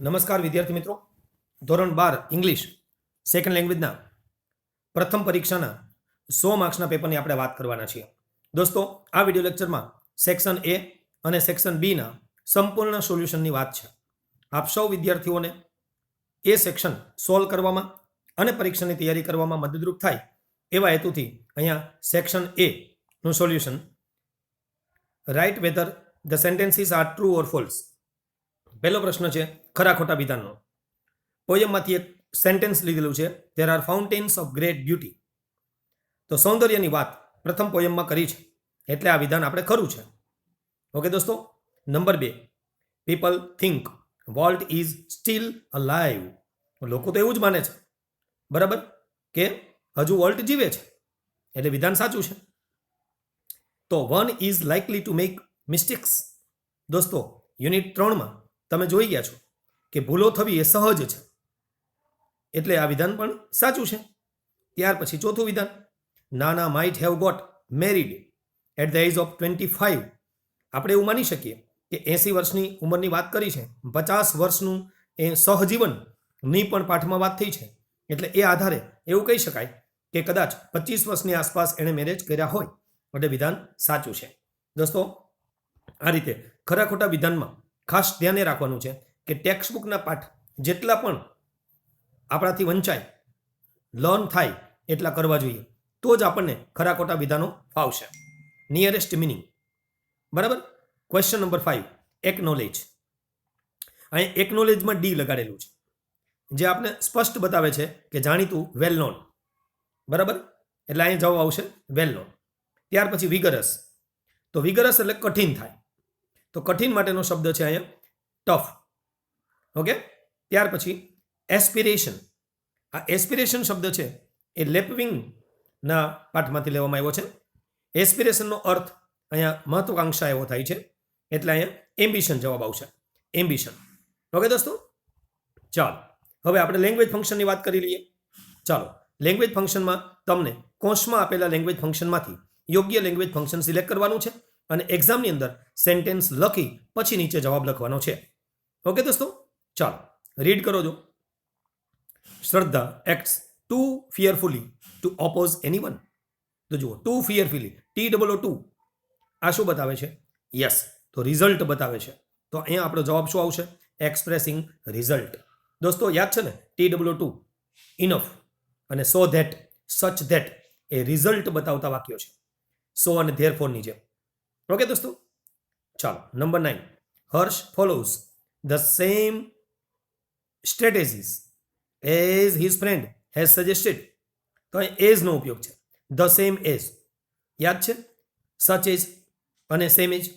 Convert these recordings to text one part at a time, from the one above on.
નમસ્કાર વિદ્યાર્થી મિત્રો, ધોરણ 12 ઇંગ્લિશ સેકન્ડ લેંગ્વેજના પ્રથમ પરીક્ષાના 100 માર્ક્સના પેપરની આપણે વાત કરવાના છીએ. દોસ્તો, આ વિડિયો લેક્ચરમાં સેક્શન એ અને સેક્શન બીના સંપૂર્ણ સોલ્યુશનની વાત છે. આપ સૌ વિદ્યાર્થીઓને એ સેક્શન સોલ્વ કરવામાં અને પરીક્ષાની તૈયારી કરવામાં મદદરૂપ થાય એવા હેતુથી અહીંયા સેક્શન એ નું solution, write whether the sentences are true or false. પહેલો પ્રશ્ન છે ખરા ખોટા વિધાનનો. પોયમમાંથી એક સેન્ટેન્સ લીધેલું છે, there are fountains of great beauty. તો સૌંદર્યની વાત પ્રથમ પોયમમાં કરી છે, એટલે આ વિધાન આપણે ખરું છે. ઓકે દોસ્તો. Number 2, people think Walt is still alive. લોકો તો એવું જ માને છે, બરાબર, કે હજુ વોલ્ટ જીવે છે, એટલે વિધાન સાચું છે. તો one is likely to make mistakes. દોસ્તો, યુનિટ 3માં તમે જોઈ ગયા છો કે ભૂલો થવી એ સહજ છે, એટલે આ વિધાન પણ સાચું છે. ત્યાર પછી ચોથું વિધાન, Nana might have got married at the age of 25. આપણે એવું માની શકીએ કે 80 વર્ષની ઉંમરની વાત કરી છે, 50 વર્ષનું એ સહજીવનની પણ પાઠમાં વાત થઈ છે, એટલે એ આધારે એવું કહી શકાય કે કદાચ 25 વર્ષની આસપાસ એણે મેરેજ કર્યા હોય, એટલે વિધાન સાચું છે. દોસ્તો, આ રીતે ખરા ખોટા વિધાનમાં ખાસ ધ્યાને રાખવાનું છે કે ટેક્સ્ટબુકના પાઠ જેટલા પણ આપણાથી વંચાય, લર્ન થાય એટલા કરવા જોઈએ, તો જ આપણને ખરા ખોટા વિધાનો ફાવશે. નિયરેસ્ટ મિનિંગ, બરાબર. Question number 5, acknowledge. અહીં એકનોલેજમાં ડી લગાડેલું છે, જે આપણે સ્પષ્ટ બતાવે છે કે જાણીતું, વેલ નોન, બરાબર, એટલે અહીં જવાબ આવશે વેલ નોન. ત્યાર પછી વિગરસ. તો વિગરસ એટલે કઠિન થાય, તો કઠિન માટેનો શબ્દ છે અહીંયા ટફ. ઓકે. ત્યાર પછી એસ્પિરેશન. આ એસ્પિરેશન શબ્દ છે એ લેપવિંગના પાઠમાંથી લેવામાં આવ્યો છે. એસ્પિરેશનનો અર્થ અહીંયા મહત્વાકાંક્ષા એવો થાય છે, એટલે અહીંયા એમ્બિશન જવાબ આવશે, એમ્બિશન. ઓકે દોસ્તો, ચાલો હવે આપણે લેંગ્વેજ ફંક્શનની વાત કરી લઈએ. ચાલો, લેંગ્વેજ ફંક્શનમાં તમને કોષમાં આપેલા લેંગ્વેજ ફંક્શનમાંથી યોગ્ય લેંગ્વેજ ફંક્શન સિલેક્ટ કરવાનું છે અને એક્ઝામની અંદર સેન્ટેન્સ લખી પછી નીચે જવાબ લખવાનો છે. ઓકે દોસ્તો, ચાલો રીડ કરો. જો Shraddha acts too fearfully to oppose anyone. તો જુઓ, ટુ ફિયરફુલી, TOO, આ શું બતાવે છે? યસ, તો રિઝલ્ટ બતાવે છે. તો અહીંયા આપણો જવાબ શું આવશે? Expressing result. દોસ્તો, યાદ છે ને, TOO, ઇનફ, અને સો ધેટ, સચ ધેટ એ રિઝલ્ટ બતાવતા વાક્યો છે, સો અને ધેરફોરની જેમ. ઓકે દોસ્તો, ચાલો number 9, Harsh follows the same strategies as his friend has suggested. તો અહીં એઝનો ઉપયોગ છે, ધ સેમ એઝ, યાદ છે, સચ એઝ અને સેમ એઝ.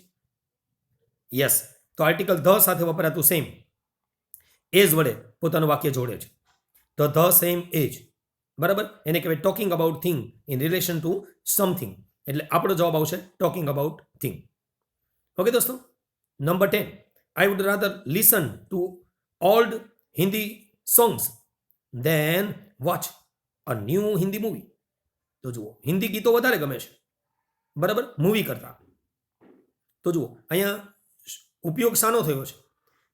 યસ, તો આર્ટિકલ ધ સાથે વપરાતું સેમ એઝ વડે પોતાનું વાક્ય જોડે છે, તો ધ સેમ એજ, બરાબર, એને કહેવાય talking about thing in relation to something, એટલે આપણો જવાબ આવશે ટોકિંગ અબાઉટ થિંગ. ઓકે દોસ્તો. Number 10, I would rather listen to old Hindi songs than watch a new Hindi movie. તો જુઓ, હિન્દી ગીતો વધારે ગમે છે, બરાબર, મૂવી કરતા. તો જુઓ, અહીંયા ઉપયોગ શાનો થયો છે?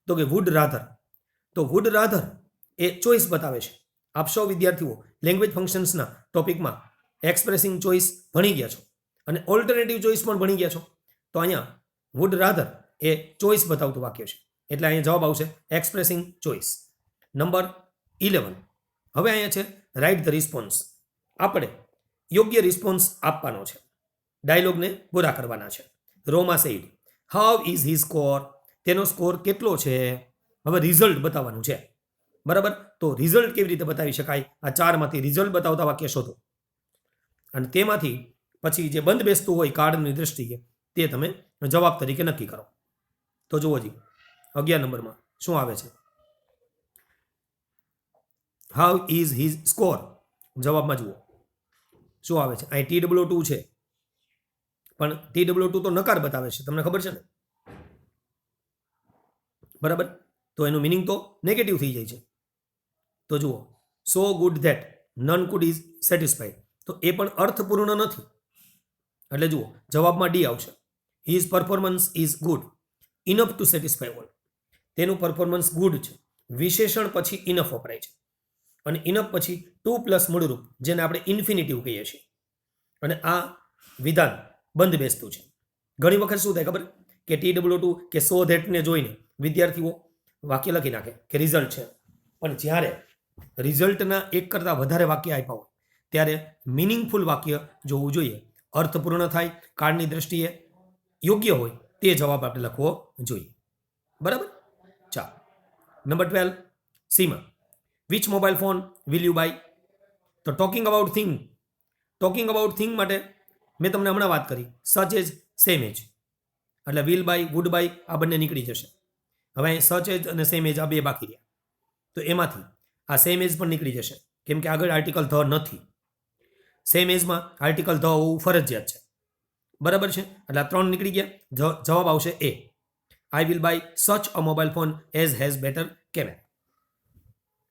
તો કે વુડ રાધર. તો વુડ રાધર એ ચોઇસ બતાવે છે. આપ સૌ વિદ્યાર્થીઓ લેંગ્વેજ ફંક્શન્સના ટોપિકમાં એક્સપ્રેસિંગ ચોઇસ ભણી ગયા છો અને ઓલ્ટરનેટિવ ચોઇસ પણ ભણી ગયા છો. તો અહીંયા વુડ રાધર એ ચોઇસ બતાવતું વાક્ય છે, એટલે અહીંયા જવાબ આવશે એક્સપ્રેસિંગ ચોઇસ. નંબર 11, હવે અહીંયા છે રાઇટ ધ રિસ્પોન્સ. આપણે યોગ્ય રિસ્પોન્સ આપવાનો છે, ડાયલોગને પૂરા કરવાના છે. Roma said, how is his score. તેનો સ્કોર કેટલો છે? હવે રિઝલ્ટ બતાવવાનું છે, બરાબર. તો રિઝલ્ટ કેવી રીતે બતાવી શકાય? આ 4માંથી રિઝલ્ટ બતાવતા વાક્ય શોધો અને તેમાંથી પછી જે બંધ બેસતું હોય કાર્ડની દ્રષ્ટિએ તે તમે જવાબ તરીકે નક્કી કરો. તો જુઓ જી, 11 નંબરમાં શું આવે છે? How is his score. જવાબમાં જુઓ શું આવે છે. અહીં TOO છે, પણ TOO તો નકાર બતાવે છે, તમને ખબર છે ને, બરાબર. તો એનું મિનિંગ તો નેગેટિવ થઈ જાય છે. તો જુઓ, સો good that none food is satisfied. તો એ પણ અર્થપૂર્ણ નથી, એટલે જુઓ જવાબમાં ડી આવશે. His performance is good enough to satisfy all. તેનું પરફોર્મન્સ ગુડ છે, વિશેષણ પછી ઇનફ વપરાય છે અને ઇનફ પછી ટુ પ્લસ મૂળરૂપ જેને આપણે ઇન્ફિનિટિવ કહીએ છીએ અને આ વિધાન બંધ બેસતું છે. ઘણી વખત શું થાય ખબર કે TW2 કે સો ધેટને જોઈને વિદ્યાર્થીઓ વાક્ય લખી નાખે કે રિઝલ્ટ છે, પણ જ્યારે રિઝલ્ટના એક કરતાં વધારે વાક્ય આપ્યા હોય ત્યારે મિનિંગફુલ વાક્ય જોવું જોઈએ, અર્થપૂર્ણ થાય, કાળની દ્રષ્ટિએ યોગ્ય હોય તે જવાબ આપણે લખવો જોઈએ. બરાબર. ચાલો, નંબર 12 સીમાં which mobile phone will you buy? તો ટોકિંગ અબાઉટ થિંગ માટે મેં તમને હમણાં વાત કરી સચ એજ સેમ એજ, એટલે વિલ બાય વુડ બાય આ બંને નીકળી જશે. હવે અહીં સચ એજ અને સેમ એજ આ બે બાકી રહ્યા, તો એમાંથી આ સેમ એજ પણ નીકળી જશે કેમ કે આગળ આર્ટિકલ ધ નથી. સેમ એજમાં આર્ટિકલ ધ હોવું ફરજિયાત છે. બરાબર છે, એટલે આ 3 નીકળી ગયા. જવાબ આવશે એ. આઈ will buy such a mobile phone as has better camera.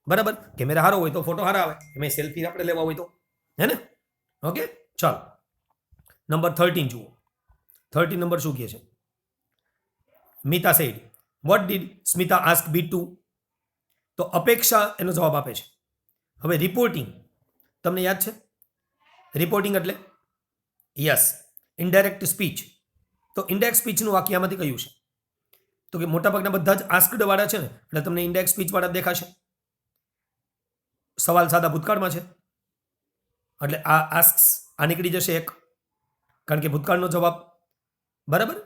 બરાબર, કેમેરા સારો હોય તો ફોટો સારા આવે, એમાં સેલ્ફી આપણે લેવા હોય તો, હે ને? ઓકે, ચાલો નંબર 13 જુઓ. 13 નંબર શું કહે છે? Meeta said what did Smita ask B2? તો અપેક્ષા એનો જવાબ આપે છે. હવે રિપોર્ટિંગ તમને યાદ છે? રિપોર્ટિંગ એટલે યસ ઇનડાયરેક્ટ સ્પીચ. તો ઇનડાયરેક્ટ સ્પીચનું વાક્ય આમાંથી કયું છે? તો કે મોટાભાગના બધા જ આસ્કડ વાળા છે ને, એટલે તમને ઇનડાયરેક્ટ સ્પીચ વાળા દેખાશે. સવાલ સાદા ભૂતકાળમાં છે એટલે આ આસ્ક્સ આ નીકળી જશે એક, કારણ કે ભૂતકાળનો જવાબ. બરાબર,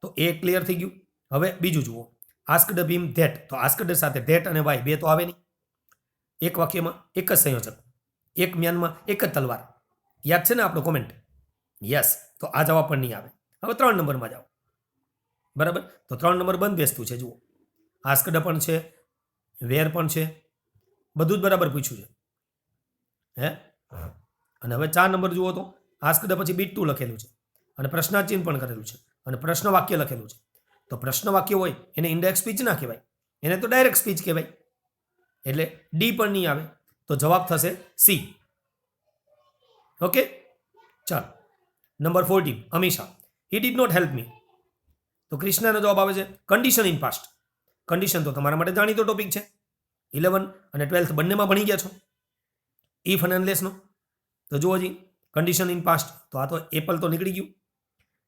તો એ ક્લિયર થઈ ગયું. હવે બીજું જુઓ, આસ્કડ ભીમ ધેટ. તો આસ્કડ સાથે ધેટ અને વાય બે તો આવે નહીં. એક વાક્યમાં એક જ સંયોજક, એક મ્યાનમાં એક જ તલવાર. યાદ છે ને આપણો કોમેન્ટ? યસ, તો આ જવાબ પણ નહીં આવે. હવે 3 નંબરમાં જાઓ. બરાબર, તો 3 નંબર બંધ બેસતું છે. જુઓ, આસ્કડ પણ છે, વેર પણ છે, બધું જ બરાબર પૂછ્યું છે. હે, અને હવે 4 નંબર જુઓ તો આસ્કડ પછી B2 લખેલું છે અને પ્રશ્નાર્થ ચિહ્ન પણ કરેલું છે અને પ્રશ્ન વાક્ય લખેલું છે. તો પ્રશ્ન વાક્ય હોય એને ઇનડાયરેક્ટ સ્પીચ ના કહેવાય, એને તો ડાયરેક્ટ સ્પીચ કહેવાય. એટલે ડી પણ નહીં આવે, તો જવાબ થશે સી. ઓકે, ચાલો number 14 Amisha he did not help me. તો કૃષ્ણાનો જવાબ આવે છે કન્ડિશન ઇન પાસ્ટ. કન્ડિશન તો તમારા માટે જાણીતો ટોપિક છે, 11 અને 12 બંનેમાં ભણી ગયા છો. ઇફ અને અનલેસનો તો જુઓ જી, કન્ડિશન ઇન પાસ્ટ તો આ તો એપલ તો નીકળી ગયું.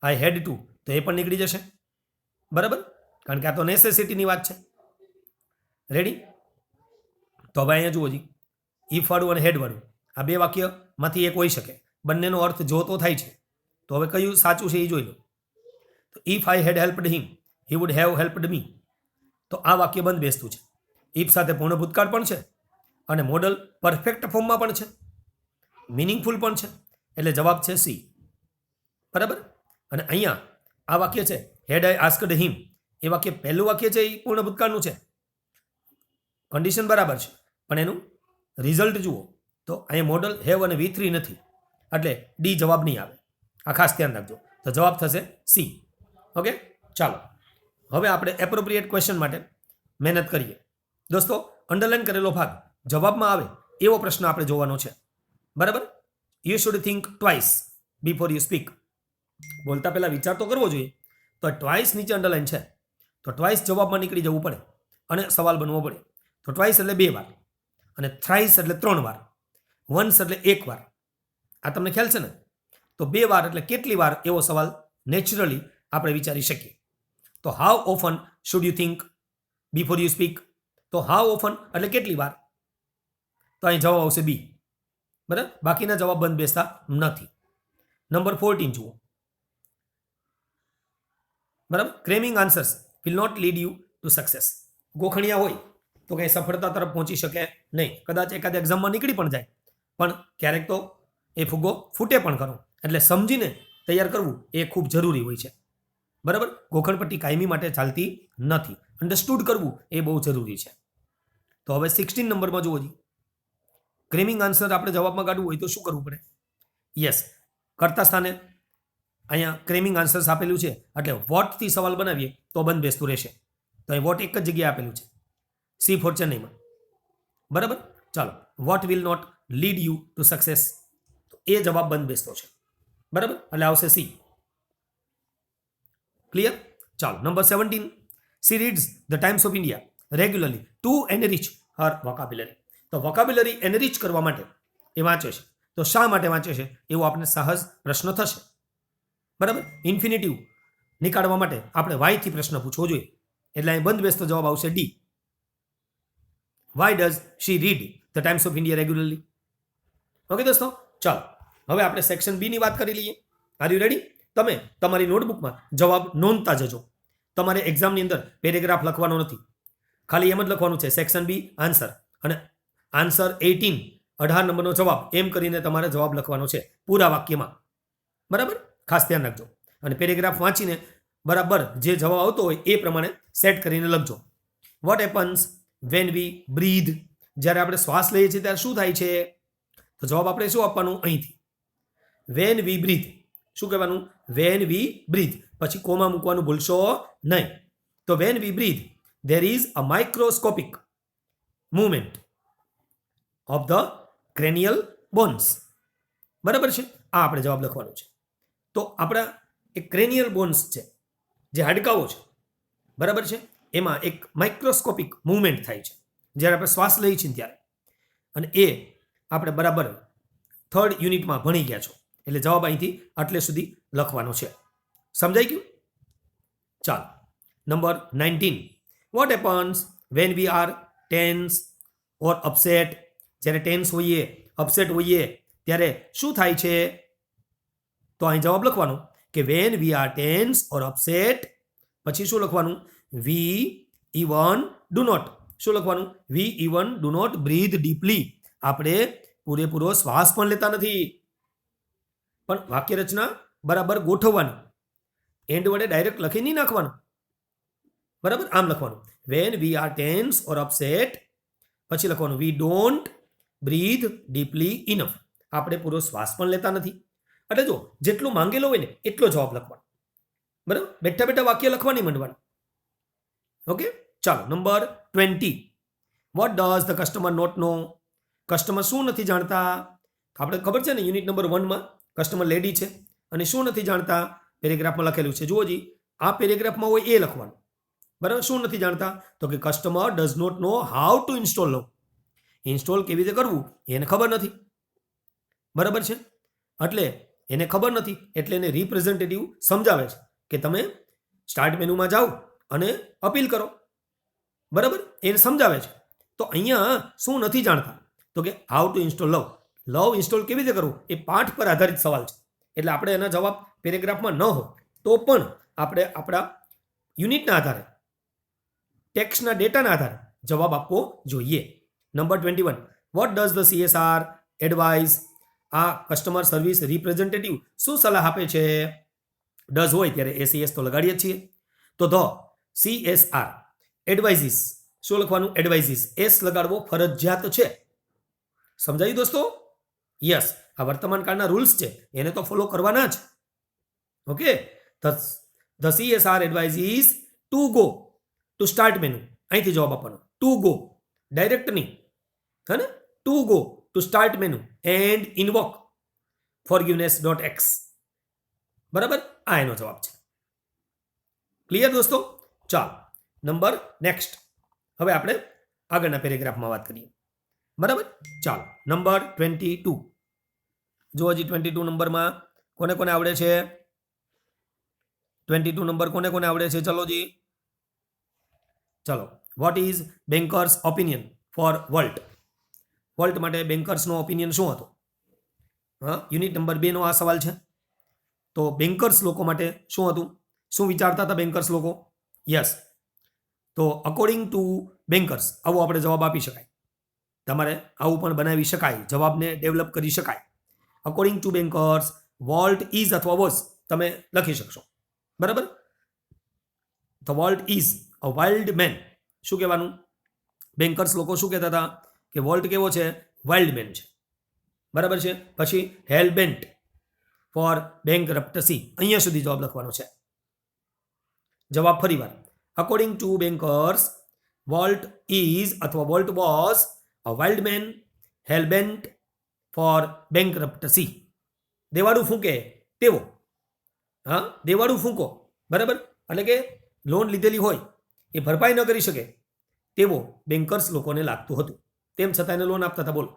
આઈ હેડ ટુ તો એ પણ નીકળી જશે. બરાબર, કારણ કે આ તો નેસેસિટીની વાત છે. રેડી? તો હવે અહીંયા જુઓ જી, ઇફ વાળું અને હેડ વાળું આ બે વાક્યમાંથી એક હોઈ શકે, બંનેનો અર્થ જો તો થાય છે. તો હવે કયું સાચું છે એ જોઈ લો. તો if I had helped him he would have helped me. તો આ વાક્ય બંધ બેસતું છે. ઇફ સાથે પૂર્ણ ભૂતકાળ પણ છે અને મોડલ પરફેક્ટ ફોર્મમાં પણ છે, મિનિંગફુલ પણ છે, એટલે જવાબ છે સી. બરાબર, અને અહીંયા આ વાક્ય છે હેડ આઈ આસ્કડ હિમ, એ વાક્ય પહેલું વાક્ય છે એ પૂર્ણ ભૂતકાળનું છે, કન્ડિશન બરાબર છે, પણ એનું રિઝલ્ટ જુઓ તો અહીંયા મોડલ હેવ અને V3 નથી, એટલે ડી જવાબ નહીં આવે. આ ખાસ ધ્યાન રાખજો. તો જવાબ થશે સી. ઓકે, ચાલો હવે આપણે એપ્રોપ્રિએટ ક્વેશ્ચન માટે મહેનત કરીએ. દોસ્તો, અંડરલાઈન કરેલો ભાગ જવાબમાં આવે એવો પ્રશ્ન આપણે જોવાનો છે. બરાબર, you should think twice before you speak. બોલતા પહેલા વિચાર તો કરવો જોઈએ. તો ટ્વાઇસ નીચે અંડરલાઈન છે, તો ટ્વાઇસ જવાબમાં નીકળી જવું પડે અને સવાલ બનવો પડે. તો ટ્વાઇસ એટલે 2 વાર અને થ્રાઇસ એટલે 3 વાર, વન્સ એટલે 1 વાર. આ તમને ખ્યાલ છે ને? તો 2 વાર એટલે કેટલી વાર, એવો સવાલ નેચરલી આપણે વિચારી શકીએ. તો how often should you think before you speak. તો હાઉ ઓફન એટલે કેટલી વાર, તો અહીં જવાબ આવશે બી. બરાબર, બાકીના જવાબ બંધ બેસતા નથી. નંબર 14 જુઓ. બરાબર, cramming answers will not lead you two success. ગોખણિયા હોય તો કંઈ સફળતા તરફ પહોંચી શકે નહીં. કદાચ એકાદ એક્ઝામમાં નીકળી પણ જાય, પણ ક્યારેક તો એ ફુગ્ગો ફૂટે પણ ખરો. એટલે સમજીને તૈયાર કરવું એ ખૂબ જરૂરી હોય છે. બરાબર, ગોખણપટ્ટી કાયમી માટે ચાલતી નથી. અન્ડરસ્ટુડ કરવું એ બહુ જરૂરી છે. તો હવે 16 નંબરમાં જુઓ જી, ક્રેમિંગ આન્સર આપણે જવાબમાં કાઢવું હોય તો શું કરવું પડે? યસ, કરતા સ્થાને અહીંયા ક્રેમિંગ આન્સર્સ આપેલું છે, એટલે વોટથી સવાલ બનાવીએ તો બંધ બેસતું રહેશે. તો અહીં વોટ એક જ જગ્યાએ આપેલું છે, સી ફોર ચેન્નઈમાં. બરાબર, ચાલો વોટ વિલ નોટ લીડ યુ ટુ સક્સેસ, તો એ જવાબ બંધ બેસતો છે. બરાબર, એટલે આવશે સી. ક્લિયર? ચાલો number 17 she reads the Times of India regularly to enrich her vocabulary. તો વોકાબ્યુલરી એનરીચ કરવા માટે એ વાંચે છે. તો શા માટે વાંચે છે એવો આપણે સહજ પ્રશ્ન થશે. બરાબર. ઇન્ફિનિટિવ નીકાળવા માટે આપણે વાયથી પ્રશ્ન પૂછવો જોઈએ. એટલે અહીં બંધ બેસતો જવાબ આવશે D. Why does she read the Times of India regularly? Okay દોસ્તો, ચાલો હવે આપણે સેક્શન બી ની વાત કરી લઈએ. Are you ready? તમે તમારી નોટબુકમાં જવાબ નોંધતા જજો. તમારે એક્ઝામની અંદર પેરેગ્રાફ લખવાનો નથી, ખાલી એમ જ લખવાનું છે સેક્શન બી આન્સર, અને આન્સર 18 નંબરનો જવાબ એમ કરીને તમારે જવાબ લખવાનો છે પૂરા વાક્યમાં. બરાબર, ખાસ ધ્યાન રાખજો. અને પેરેગ્રાફ વાંચીને બરાબર જે જવાબ આવતો હોય એ પ્રમાણે સેટ કરીને લખજો. Vote happens when V breathe? જ્યારે આપણે શ્વાસ લઈએ છીએ ત્યારે શું થાય છે? તો જવાબ આપણે શું આપવાનું અહીંથી? When we breathe. શું કહેવાનું? When we breathe. પછી કોમા મૂકવાનું ભૂલશો નહીં. તો when we breathe there is a microscopic movement of the cranial bones. બરાબર છે? આ આપણે જવાબ લખવાનો છે. તો આપણા એક ક્રેનિયલ બોન્સ છે, જે હાડકાઓ છે, બરાબર છે, એમાં એક માઇક્રોસ્કોપિક મૂવમેન્ટ થાય છે જ્યારે આપણે શ્વાસ લઈએ છીએ ત્યારે. અને એ આપણે બરાબર 3rd યુનિટમાં ભણી ગયા છો. એટલે જવાબ અહીંથી આટલે સુધી લખવાનો છે. સમજાઈ ગયું? ચાલો, number 19. What happens when we are tense or upset? જ્યારે ટેન્સ હોઈએ, અપસેટ હોઈએ ત્યારે શું થાય છે? તો અહીં જવાબ લખવાનો કે when we are tense or upset, પછી શું લખવાનું? We even do not. શું લખવાનું? We even do not breathe deeply. આપણે પૂરેપૂરો શ્વાસ પણ લેતા નથી. પણ વાક્ય રચના બરાબર ગોઠવવાની, એન્ડ વડે ડાયરેક્ટ લખી નહીં નાખવાનું. બરાબર, આમ લખવાનું when we are tense or upset, પછી લખવાનું we don't breathe deeply enough. આપણે પૂરો શ્વાસ પણ લેતા નથી. એટલે જો જેટલું માંગેલો હોય ને એટલો જવાબ લખવાનો. બરાબર, બેઠા બેઠા વાક્ય લખવા નહીં માંડવાનું. ઓકે, ચાલો number 20. What does the customer not know? Customer શું નથી જાણતા? આપણે ખબર છે ને યુનિટ નંબર 1માં કસ્ટમર લેડી છે અને શું નથી જાણતા પેરેગ્રાફમાં લખેલું છે. જુઓ જી, આ પેરેગ્રાફમાં હોય એ લખવાનું. બરાબર, શું નથી જાણતા? તો કે customer does not know how to install love. Install કેવી રીતે કરવું એને ખબર નથી. બરાબર છે, એટલે એને ખબર નથી, એટલે એને રિપ્રેઝેન્ટેટિવ સમજાવે છે કે તમે સ્ટાર્ટ મેનુમાં જાઓ અને અપીલ કરો. બરાબર, એને સમજાવે છે. તો અહીંયા શું નથી જાણતા? તો કે how to install love. Love install કેવી રીતે કરવું એ પાઠ પર આધારિત સવાલ છે. એટલે આપણે એના જવાબ પેરેગ્રાફમાં ન હોય તો પણ આપણે આપણા યુનિટના આધારે, ટેક્સ્ટના ડેટાના આધારે જવાબ આપવો જોઈએ. Number 21. What does the CSR advise? આ કસ્ટમર સર્વિસ રિપ્રેઝેન્ટેટિવ શું સલાહ આપે છે? ડઝ હોય ત્યારે ACS તો લગાડીએ છીએ. તો ધ CSR એડવાઇઝિસ, શું લખવાનું? એડવાઇઝિસ. એસ લગાડવો ફરજિયાત છે. સમજાયું દોસ્તો? યસ, આ વર્તમાન કાળના રૂલ્સ છે, એને તો ફોલો કરવાના જ. Okay, the CSR advises to go to start menu. અહીંથી જવાબ આપવાનો. ટુ ગો, ડાયરેક્ટ નહીં, હે ને? To go to start menu and invoke forgiveness.x. બરાબર, આ એનો જવાબ છે. ક્લિયર દોસ્તો? ચાલો નંબર નેક્સ્ટ. હવે આપણે આગળના પેરેગ્રાફમાં વાત કરીએ. બરાબર, ચાલો નંબર 22. જો હજી 22 નંબરમાં કોને કોને આવડે છે? 22 નંબર કોને કોને આવડે છે? ચલો જી, ચલો. What is bankers opinion for vault? Vault માટે બેન્કર્સનો ઓપિનિયન શું હતો? હા, યુનિટ નંબર 2 નો આ સવાલ છે. તો બેન્કર્સ લોકો માટે શું હતું? શું વિચારતા હતા બેન્કર્સ લોકો? યસ, તો અકોર્ડિંગ ટુ બેન્કર્સ આવો આપણે જવાબ આપી શકાય. તમારે આવું પણ બનાવી શકાય, જવાબને ડેવલપ કરી શકાય. According to bankers volt is અથવા વોઝ તમે લખી શકશો. બરાબર, the vault is a wild man. શું કહેવાનું? બેન્કર્સ લોકો શું કહેતા હતા? કે વોલ્ટ કેવો છે? વાઇલ્ડ મેન છે. બરાબર છે. પછી હેલ બેન્ટ ફોર બેંકરપ્ટસી. અહીંયા સુધી જવાબ લખવાનો છે. જવાબ ફરીવાર. According to bankers volt is અથવા Walt was a wild man hell bent for bankruptcy. દેવાળું ફૂંકે તેવો. હા, દેવાળું ફૂંકો. બરાબર, એટલે કે લોન લીધેલી હોય એ ભરપાઈ ન કરી શકે તેવો બેન્કર્સ લોકોને લાગતું હતું, તેમ છતાં એને લોન આપતા હતા. બોલો.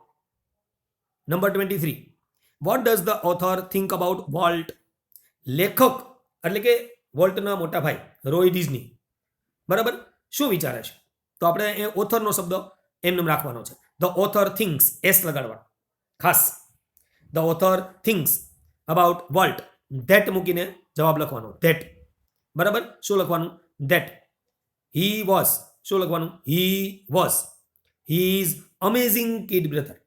Number 23, what does the author think about vault? લેખક એટલે કે વોલ્ટના મોટા ભાઈ રોય ડિઝની, બરાબર, શું વિચારે છે? તો આપણે એ ઓથરનો શબ્દ એમને રાખવાનો છે. ધ ઓથર થિંક્સ, એસ લગાડવાનો ખાસ. The author thinks about vault, that મૂકીને જવાબ લખવાનો, ધેટ, બરાબર. શું લખવાનું? ધેટ હી વોઝ, શું લખવાનું? He was his amazing kid brother.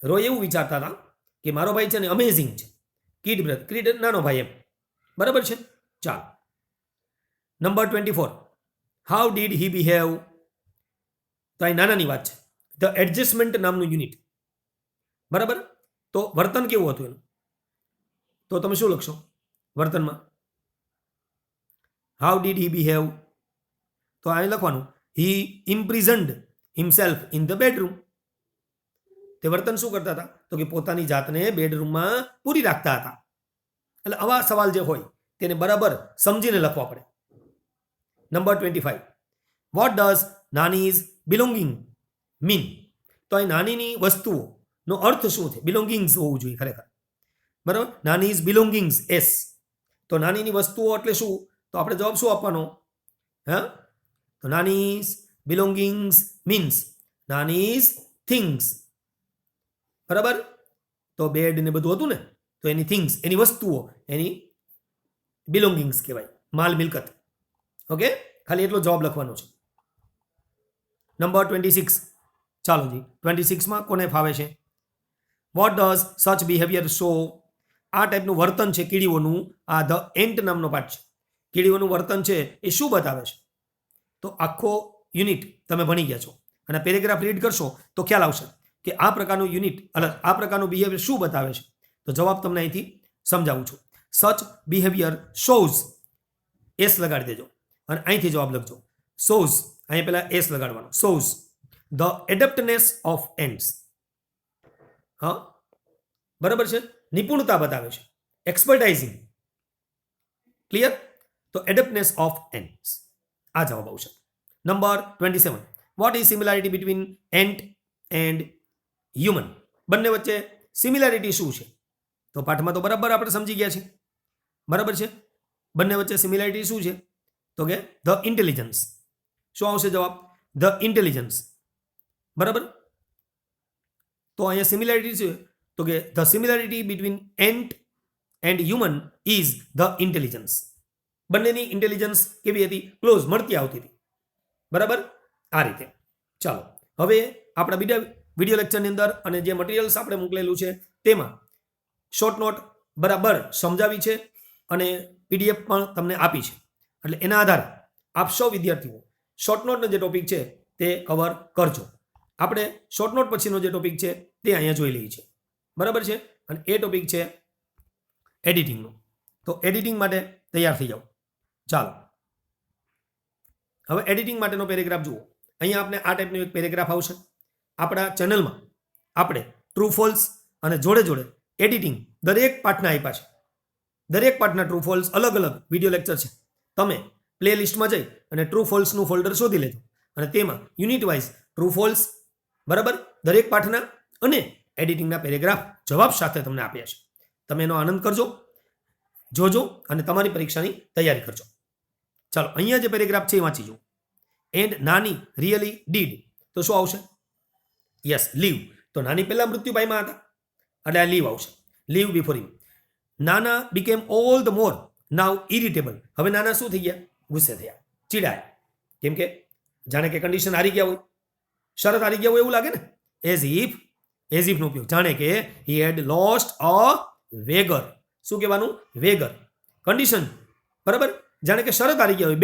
Roy એવું વિચારતા હતા કે મારો ભાઈ છે ને અમેઝિંગ છે. કિડ બ્રધર, કિડ નાનો ભાઈ એમ, બરાબર છે. ચાલો. Number 24, how did he behave? તો અહીં નાનાની વાત છે. ધ એડજસ્ટમેન્ટ નામનું યુનિટ, બરાબર. તો વર્તન કેવું હતું એનું? તો તમે શું લખશો વર્તનમાં? How did he behave? તો અહીં લખવાનું હી ઇમ્પ્રિઝન્ડ હિમસેલ્ફ ઇન ધ બેડરૂમ. તે વર્તન શું કરતા હતા? તો કે પોતાની જાતને બેડરૂમમાં પૂરી રાખતા હતા. એટલે આવા સવાલ જે હોય તેને બરાબર સમજીને લખવા પડે. નંબર 25, વોટ ડઝ નાનીઝ બિલોંગિંગ મીન? તો અહીં નાનીની વસ્તુઓનો અર્થ શું છે? બિલોંગિંગ્સ હોવું જોઈએ ખરેખર, બરાબર. નાનીઝ બિલોંગિંગ્સ, એસ. તો નાનીની વસ્તુઓ એટલે શું? તો આપણે જવાબ શું આપવાનો? હા, તો નાનીઝ બિલોંગિંગ્સ મીન્સ નાનીઝ થિંગ્સ, બરાબર. તો બેડ ને બધું હતું ને, તો એની થિંગ્સ, એની વસ્તુઓ, એની બિલોંગિંગ્સ કહેવાય, માલ મિલકત. ઓકે, ખાલી એટલો જવાબ લખવાનો છે. નંબર 26, ચાલો જી. 26માં કોને ફાવે છે? What does such behaviour show? આ ટાઈપનું વર્તન છે કીડીઓનું, આ ધ એન્ટ નામનો પાઠ છે. કીડીઓનું વર્તન છે એ શું બતાવે છે? તો આખો યુનિટ તમે ભણી ગયા છો અને પેરેગ્રાફ રીડ કરશો તો ખ્યાલ આવશે કે આ પ્રકારનું યુનિટ આ પ્રકારનું બિહેવિયર શું બતાવે છે. તો જવાબ તમને અહીંથી સમજાવું છું. સચ બિહેવિયર શોઝ, એસ લગાડી દેજો અને અહીંથી જવાબ લખજો. શોઝ, અહીંયા પહેલા એસ લગાડવાનો. Shows the adeptness of ends. હા, બરાબર છે. નિપુણતા બતાવે છે, એક્સપર્ટાઇઝિંગ. ક્લિયર? તો એડેપ્ટનેસ ઓફ એન્ડ્સ આ જવાબ આવશે. Number 27, what is similarity between ant and human? બંને વચ્ચે સિમિલારિટી શું છે? તો પાઠમાં તો બરાબર આપણે સમજી ગયા છીએ, બરાબર છે. બંને વચ્ચે સિમિલારિટી શું છે? તો કે ધ ઇન્ટેલિજન્સ. શું આવશે જવાબ? ધ ઇન્ટેલિજન્સ, બરાબર. તો અહીંયા સિમિલારિટી છે તો કે the similarity between ant and human is the intelligence. બંનેની ઇન્ટેલિજન્સ કેવી હતી? ક્લોઝ, મળતી આવતી હતી, બરાબર. આ રીતે. ચાલો, હવે આપણા બીજા વિડીયો લેક્ચરની અંદર અને જે મટીરિયલ્સ આપણે મોકલેલું છે તેમાં શોર્ટ નોટ બરાબર સમજાવી છે અને પીડીએફ પણ તમને આપી છે. એટલે એના આધારે આપ સૌ વિદ્યાર્થીઓ શોર્ટ નોટનો જે ટોપિક છે તે કવર કરજો. આપણે શોર્ટ નોટ પછીનો જે ટોપિક છે તે અહીંયા જોઈ લઈએ છીએ, બરાબર છે. અને એ ટોપિક છે એડિટિંગનો. તો એડિટિંગ માટે તૈયાર થઈ જાઓ. ચાલો, હવે એડિટિંગ માટેનો પેરેગ્રાફ જુઓ. અહીંયા આપણે આ ટાઈપનો એક પેરેગ્રાફ આવશે. આપણા ચેનલમાં આપણે ટ્રુ ફોલ્સ અને જોડે જોડે એડિટિંગ દરેક પાઠના આપ્યા છે. દરેક પાઠના ટ્રુ ફોલ્સ અલગ અલગ વિડીયો લેક્ચર છે. તમે પ્લે લિસ્ટમાં જઈ અને ટ્રુ ફોલ્સનું ફોલ્ડર શોધી લેજો અને તેમાં યુનિટ વાઇઝ ટ્રુ ફોલ્સ, બરાબર, દરેક પાઠના અને એડિટિંગના પેરેગ્રાફ જવાબ સાથે તમને આપ્યા છે. તમે એનો આનંદ કરજો, જોજો અને તમારી પરીક્ષાની તૈયારી કરજો. ચાલો, અહીંયા જે પેરેગ્રાફ છે એ વાંચી જુઓ. એન્ડ નાની રિયલી ડીડ, તો શું આવશે? Yes, leave. તો નાની પહેલા મૃત્યુ પામ્યા હતા એટલે આ લીવ આવશે. લીવ બિફોર હિમ. નાના became all the more now irritable. હવે નાના શું થઈ ગયા? ગુસ્સે થયા, ચીડાયા. કેમ કે જાણે કે કન્ડિશન હારી ગયા હોય, શરત હારી ગયા હોય એવું લાગે ને. એઝ ઇફ નો ઉપયોગ, જાણે કે હી હેડ લોસ્ટ અ વેગર. શું કહેવાનું? વેગર. કન્ડિશન, બરાબર, જાણે કે શરત હારી ગયા હોય,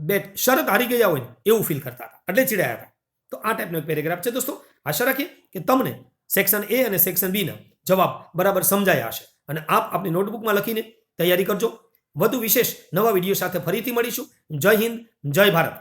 બેટ શરત હારી ગયા હોય એવું ફીલ કરતા હતા એટલે ચીડાયા હતા. તો આ ટાઈપનો એક પેરેગ્રાફ છે દોસ્તો. આશા રાખીએ કે તમને સેક્શન એ અને સેક્શન બી ના જવાબ બરાબર સમજાયા હશે અને આપ આપની નોટબુકમાં લખીને તૈયારી કરજો. વધુ વિશેષ નવા વિડીયો સાથે ફરીથી મળીશું. જય હિન્દ, જય ભારત.